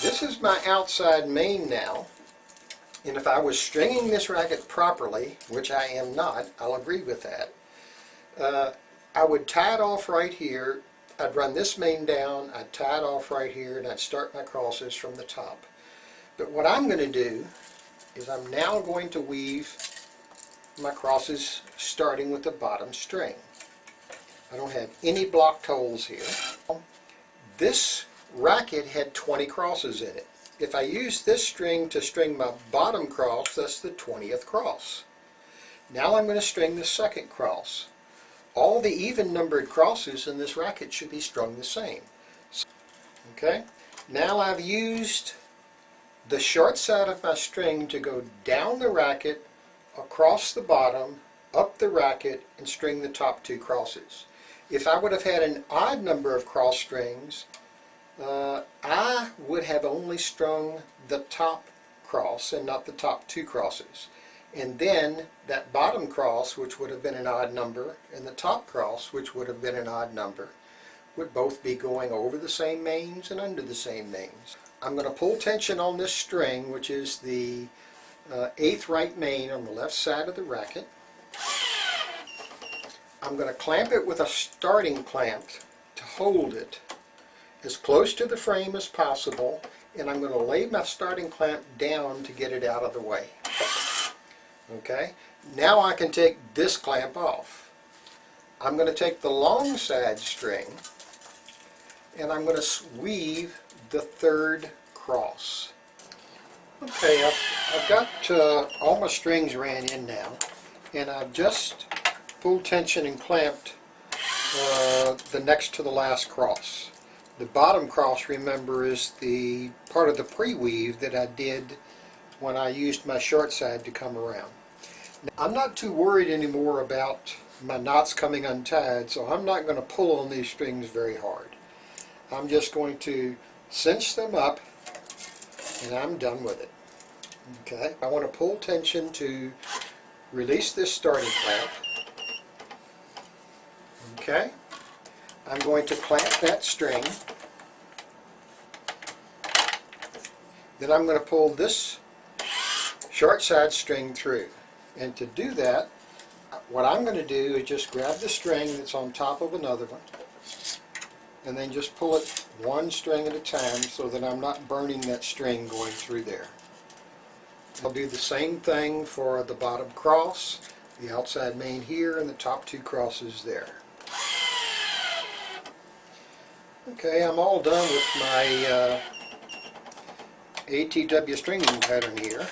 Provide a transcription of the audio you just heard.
This is my outside main now, and if I was stringing this racket properly, which I am not, I'll agree with that, I would tie it off right here. I'd run this main down, I'd tie it off right here, and I'd start my crosses from the top. But what I'm going to do is I'm now going to weave my crosses starting with the bottom string. I don't have any blocked holes here. This racket had 20 crosses in it. If I use this string to string my bottom cross, that's the 20th cross. Now I'm going to string the second cross. All the even numbered crosses in this racket should be strung the same. Okay, now I've used the short side of my string to go down the racket, across the bottom, up the racket, and string the top two crosses. If I would have had an odd number of cross strings, I would have only strung the top cross and not the top two crosses. And then that bottom cross, which would have been an odd number, and the top cross, which would have been an odd number, would both be going over the same mains and under the same mains. I'm going to pull tension on this string, which is the 8th right main on the left side of the racket. I'm going to clamp it with a starting clamp to hold it as close to the frame as possible, and I'm going to lay my starting clamp down to get it out of the way. Okay, now I can take this clamp off. I'm going to take the long side string and I'm going to weave the third cross. Okay, I've got all my strings ran in now, and I've just pulled tension and clamped the next to the last cross. The bottom cross, remember, is the part of the pre-weave that I did when I used my short side to come around. Now, I'm not too worried anymore about my knots coming untied, so I'm not going to pull on these strings very hard. I'm just going to cinch them up, and I'm done with it. Okay, I want to pull tension to release this starting clamp. Okay, I'm going to clamp that string. Then I'm going to pull this short side string through. And to do that, what I'm going to do is just grab the string that's on top of another one, and then just pull it one string at a time so that I'm not burning that string going through there. I'll do the same thing for the bottom cross, the outside main here, and the top two crosses there. Okay, I'm all done with my ATW stringing pattern here.